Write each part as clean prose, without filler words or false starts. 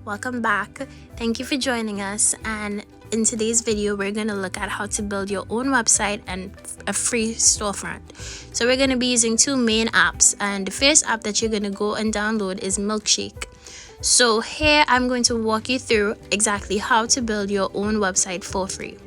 welcome back. Thank you for joining us, and in today's video we're going to look at how to build your own website and a free storefront. So we're going to be using two main apps, and the first app that you're going to go and download is Milkshake. So here I'm going to walk you through exactly how to build your own website for free.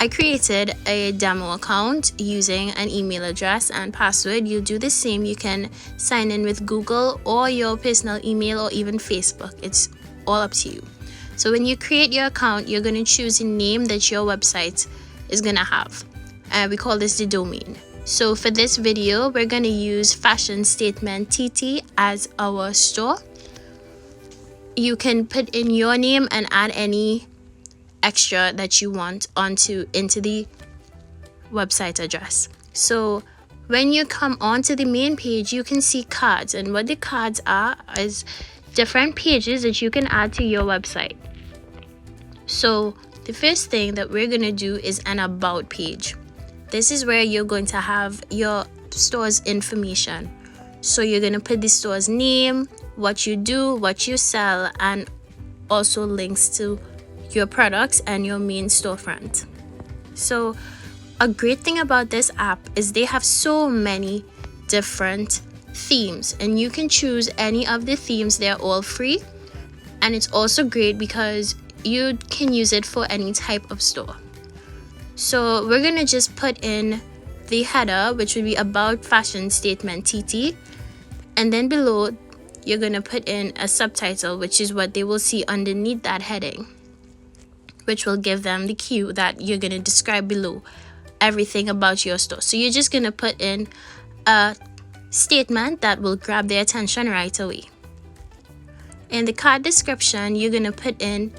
I created a demo account using an email address and password. You'll do the same. You can sign in with Google or your personal email or even Facebook. It's all up to you. So when you create your account, you're going to choose a name that your website is going to have. We call this the domain. So for this video, we're going to use Fashion Statement TT as our store. You can put in your name and add any extra that you want into the website address. So when you come onto the main page, you can see cards, and what the cards are is different pages that you can add to your website. So the first thing that we're going to do is an about page. This is where you're going to have your store's information. So you're going to put the store's name, what you do, what you sell, and also links to your products and your main storefront. So a great thing about this app is they have so many different themes, and you can choose any of the themes. They're all free, and it's also great because you can use it for any type of store. So we're gonna just put in the header, which would be about Fashion Statement TT, and then below you're gonna put in a subtitle, which is what they will see underneath that heading, which will give them the cue that you're going to describe below everything about your store. So you're just going to put in a statement that will grab their attention right away. In the card description, you're going to put in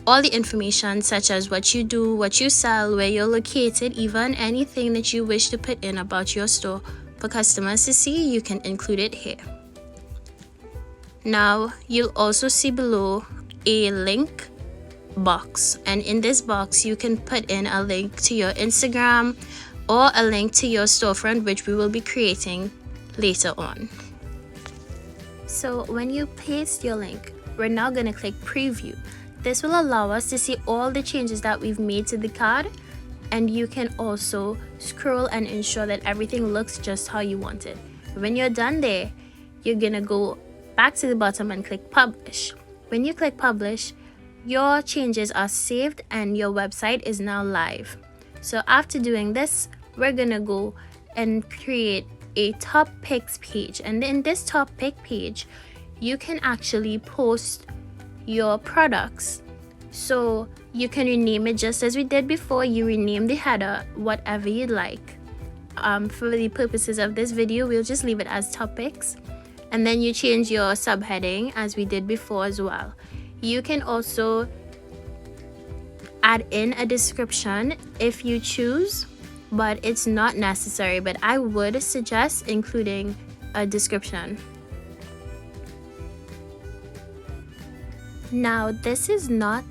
all the information such as what you do, what you sell, where you're located, even anything that you wish to put in about your store for customers to see. You can include it here. Now you'll also see below a link box, and in this box you can put in a link to your Instagram or a link to your storefront, which we will be creating later on. So when you paste your link, we're now going to click preview. This will allow us to see all the changes that we've made to the card, and you can also scroll and ensure that everything looks just how you want it. When you're done there, you're going to go back to the bottom and click publish. When you click publish, your changes are saved and your website is now live. So after doing this, we're gonna go and create a top picks page, and in this top pick page you can actually post your products. So you can rename it just as we did before. You rename the header whatever you'd like. For the purposes of this video, we'll just leave it as top picks, and then you change your subheading as we did before as well. You can also add in a description if you choose, but it's not necessary, but I would suggest including a description. Now, this is not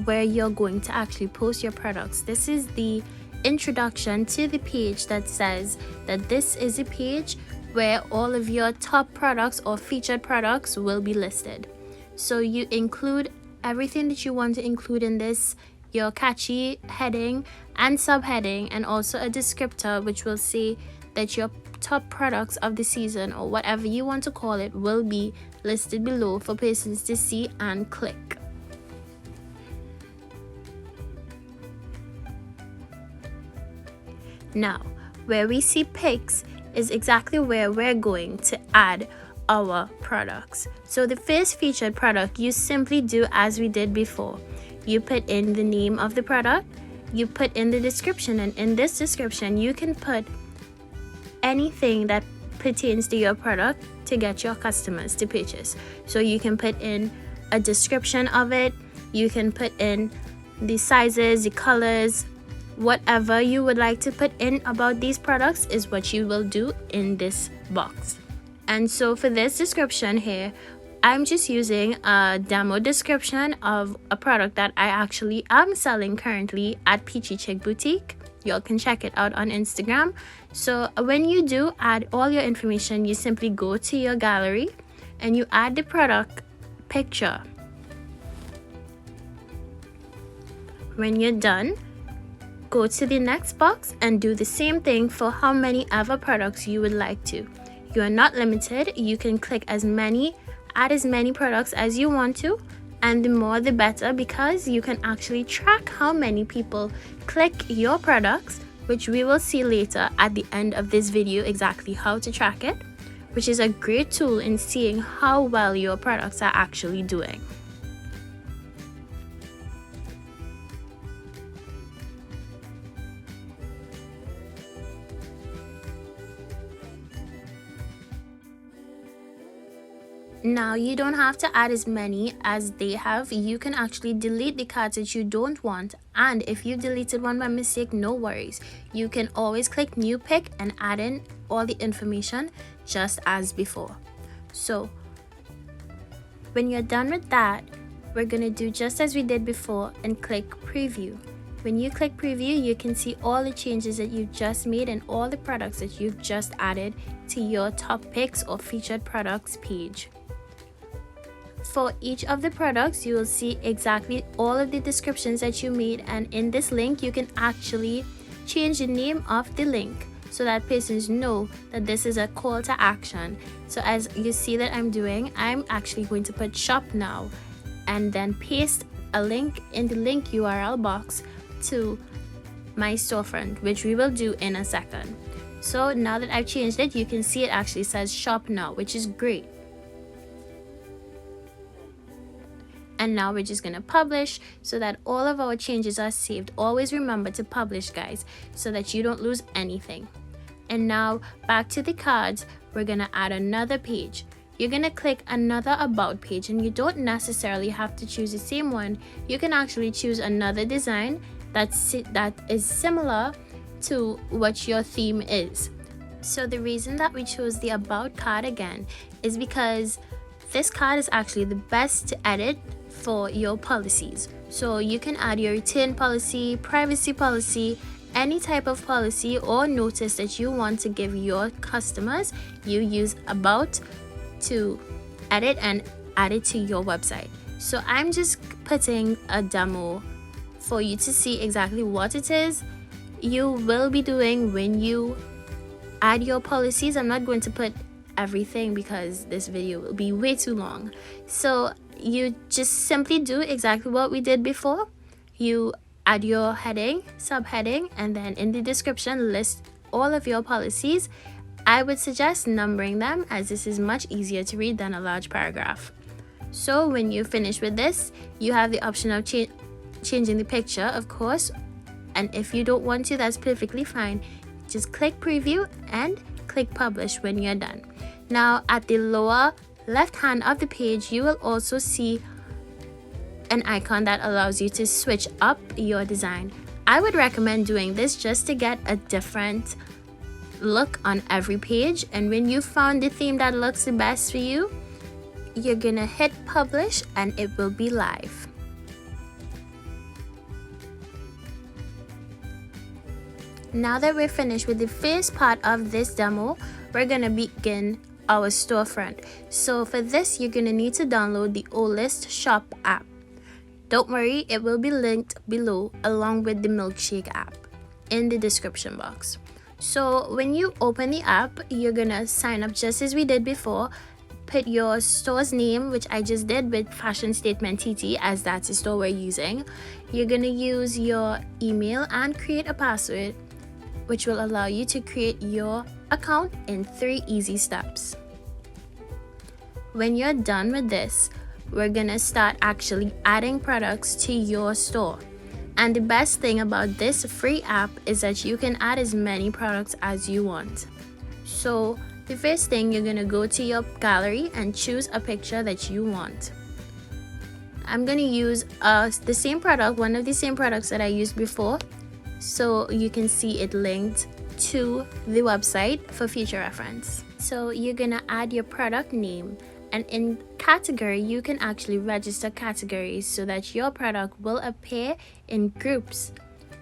where you're going to actually post your products. This is the introduction to the page that says that this is a page where all of your top products or featured products will be listed. So you include everything that you want to include in this, your catchy heading and subheading, and also a descriptor which will say that your top products of the season, or whatever you want to call it, will be listed below for persons to see and click. Now, where we see pics is exactly where we're going to add our products. So the first featured product, you simply do as we did before. You put in the name of the product, you put in the description, and in this description you can put anything that pertains to your product to get your customers to purchase. So you can put in a description of it, you can put in the sizes, the colors, whatever you would like to put in about these products is what you will do in this box. And so for this description here, I'm just using a demo description of a product that I actually am selling currently at Peachy Chick Boutique. Y'all can check it out on Instagram. So when you do add all your information, you simply go to your gallery and you add the product picture. When you're done, go to the next box and do the same thing for how many other products you would like to. You are not limited. You can click add as many products as you want to, and the more the better, because you can actually track how many people click your products, which we will see later at the end of this video exactly how to track it, which is a great tool in seeing how well your products are actually doing. Now you don't have to add as many as they have. You can actually delete the cards that you don't want, and if you deleted one by mistake, no worries. You can always click new pick and add in all the information just as before. So when you're done with that, we're gonna do just as we did before and click preview. When you click preview, you can see all the changes that you've just made and all the products that you've just added to your top picks or featured products page. For each of the products, you will see exactly all of the descriptions that you made, and in this link you can actually change the name of the link so that persons know that this is a call to action. So as you see that I'm doing, I'm actually going to put shop now and then paste a link in the link URL box to my storefront, which we will do in a second. So now that I've changed it, you can see it actually says shop now, which is great. And now we're just gonna publish so that all of our changes are saved. Always remember to publish, guys, so that you don't lose anything. And now back to the cards, we're gonna add another page. You're gonna click another about page, and you don't necessarily have to choose the same one. You can actually choose another design that is similar to what your theme is. So the reason that we chose the about card again is because this card is actually the best to edit for your policies. So you can add your return policy, privacy policy, any type of policy or notice that you want to give your customers. You use about to edit and add it to your website. So I'm just putting a demo for you to see exactly what it is you will be doing when you add your policies. I'm not going to put everything because this video will be way too long. So you just simply do exactly what we did before. You add your heading, subheading, and then in the description list all of your policies. I would suggest numbering them, as this is much easier to read than a large paragraph. So when you finish with this, you have the option of changing the picture, of course, and if you don't want to, that's perfectly fine. Just click preview and click publish when you're done. Now at the lower left hand of the page, you will also see an icon that allows you to switch up your design. I would recommend doing this just to get a different look on every page, and when you found the theme that looks the best for you, you're gonna hit publish and it will be live. Now that we're finished with the first part of this demo, we're gonna begin our storefront. So for this, you're gonna need to download the Olist Shop app. Don't worry, it will be linked below along with the Milkshake app in the description box. So when you open the app, you're gonna sign up just as we did before. Put your store's name, which I just did with Fashion Statement TT, as that's the store we're using. You're gonna use your email and create a password, which will allow you to create your account in 3 easy steps. When you're done with this, we're gonna start actually adding products to your store. And the best thing about this free app is that you can add as many products as you want. So the first thing, you're gonna go to your gallery and choose a picture that you want. I'm gonna use the same product, one of the same products that I used before, so you can see it linked to the website for future reference. So you're gonna add your product name, and in category you can actually register categories so that your product will appear in groups,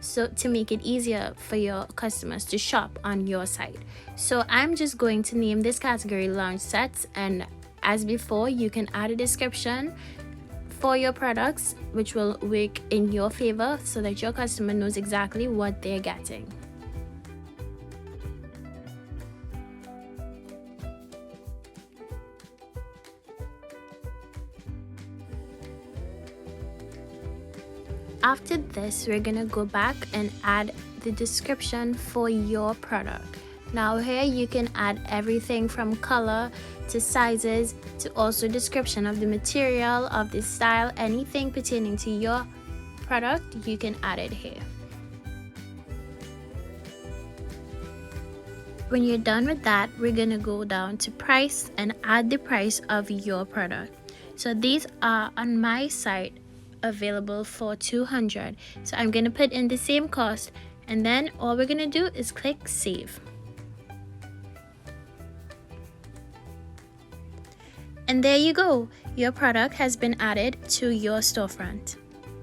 so to make it easier for your customers to shop on your site. So I'm just going to name this category lounge sets, and as before, you can add a description for your products, which will work in your favor so that your customer knows exactly what they're getting. After this, we're gonna go back and add the description for your product. Now here you can add everything from color to sizes to also description of the material, of the style, anything pertaining to your product, you can add it here. When you're done with that, we're gonna go down to price and add the price of your product. So these are on my site available for $200, so I'm gonna put in the same cost, and then all we're gonna do is click save. And there you go, your product has been added to your storefront.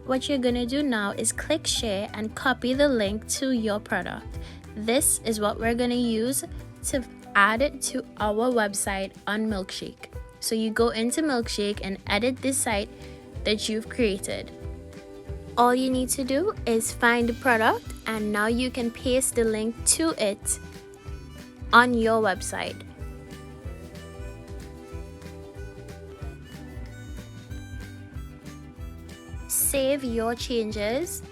What you're gonna do now is click share and copy the link to your product. This is what we're gonna use to add it to our website on Milkshake. So you go into Milkshake and edit this site that you've created. All you need to do is find the product, and now you can paste the link to it on your website. Save your changes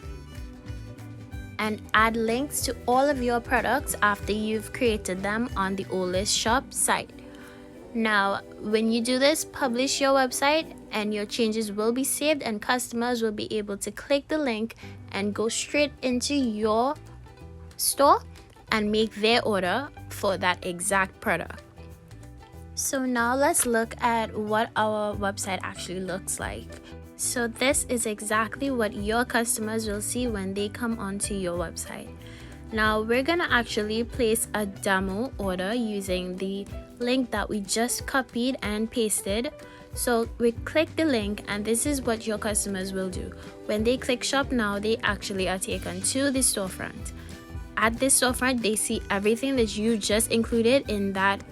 and add links to all of your products after you've created them on the Oldest Shop site. Now, when you do this, publish your website and your changes will be saved, and customers will be able to click the link and go straight into your store and make their order for that exact product. So now let's look at what our website actually looks like. So this is exactly what your customers will see when they come onto your website. Now we're gonna actually place a demo order using the link that we just copied and pasted. So we click the link, and this is what your customers will do. When they click shop now, they actually are taken to the storefront. At this storefront, they see everything that you just included in that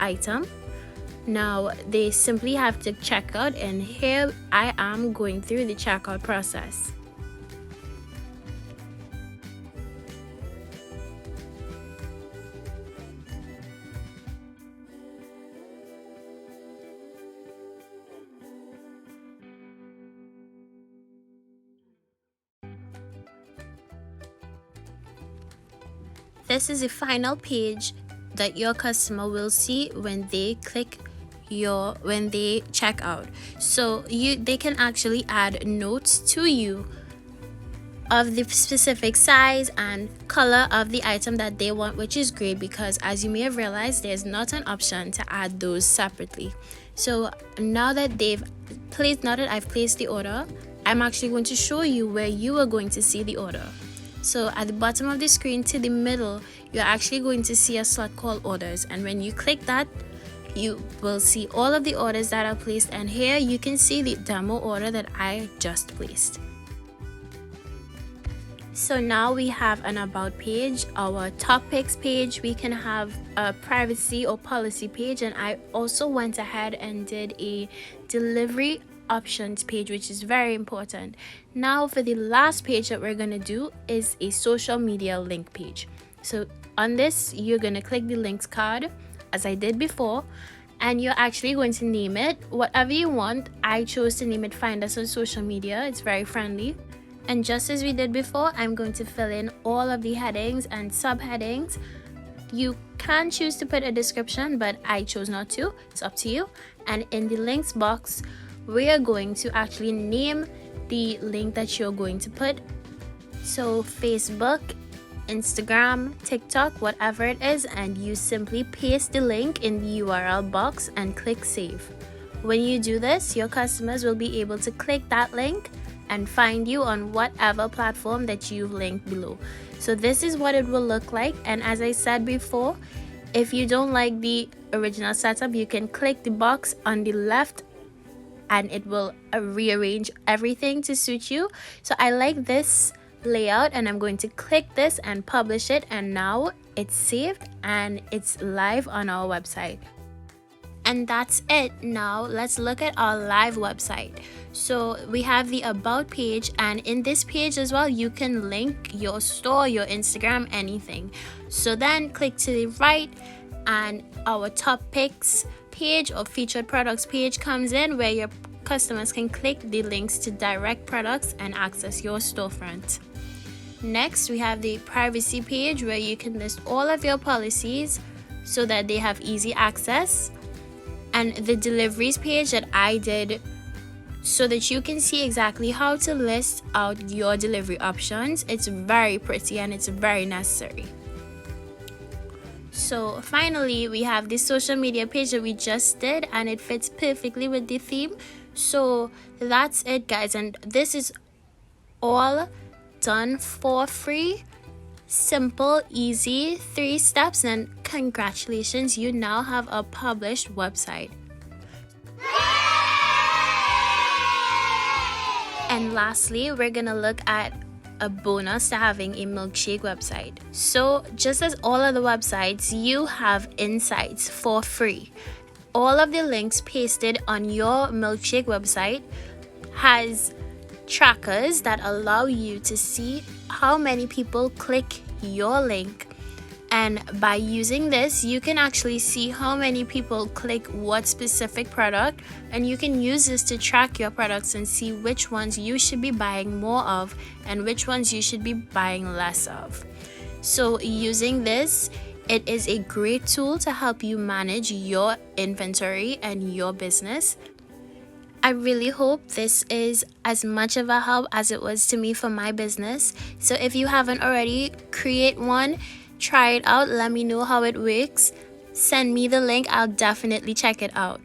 item. Now they simply have to check out, and here I am going through the checkout process. This is the final page that your customer will see when they check out. So they can actually add notes to you of the specific size and color of the item that they want, which is great because, as you may have realized, there's not an option to add those separately. So now that I've placed the order, I'm actually going to show you where you are going to see the order. So at the bottom of the screen to the middle, you're actually going to see a slot called orders, and when you click that, you will see all of the orders that are placed, and here you can see the demo order that I just placed. So now we have an about page, our topics page, we can have a privacy or policy page, and I also went ahead and did a delivery options page, which is very important. Now for the last page that we're going to do is a social media link page. So on this, you're going to click the links card as I did before, and you're actually going to name it whatever you want. I chose to name it Find Us on Social Media. It's very friendly. And just as we did before, I'm going to fill in all of the headings and subheadings. You can choose to put a description, but I chose not to. It's up to you. And in the links box, we are going to actually name the link that you're going to put. So Facebook, Instagram, TikTok, whatever it is, and you simply paste the link in the URL box and click save. When you do this, your customers will be able to click that link and find you on whatever platform that you've linked below. So this is what it will look like, and as I said before, if you don't like the original setup, you can click the box on the left and it will rearrange everything to suit you. So I like this layout, and I'm going to click this and publish it, and now it's saved and it's live on our website. And that's it. Now let's look at our live website. So we have the about page, and in this page as well you can link your store, your Instagram, anything. So then click to the right and our top picks page or featured products page comes in, where your customers can click the links to direct products and access your storefront. Next, we have the privacy page, where you can list all of your policies so that they have easy access, and the deliveries page that I did so that you can see exactly how to list out your delivery options. It's very pretty and it's very necessary. So finally, we have this social media page that we just did, and it fits perfectly with the theme. So that's it, guys, and this is all done for free. Simple, easy, 3 steps, and congratulations, you now have a published website. And lastly, we're gonna look at a bonus to having a Milkshake website. So just as all of the websites, you have insights for free. All of the links pasted on your Milkshake website has trackers that allow you to see how many people click your link, and by using this you can actually see how many people click what specific product, and you can use this to track your products and see which ones you should be buying more of and which ones you should be buying less of. So using this, it is a great tool to help you manage your inventory and your business. I really hope this is as much of a help as it was to me for my business. So if you haven't already, create one, try it out, let me know how it works. Send me the link, I'll definitely check it out.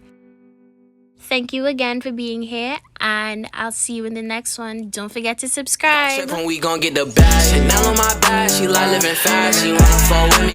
Thank you again for being here, and I'll see you in the next one. Don't forget to subscribe. We gon' get the bag. Chanel on my back, she like living fast. She wanna fall with me.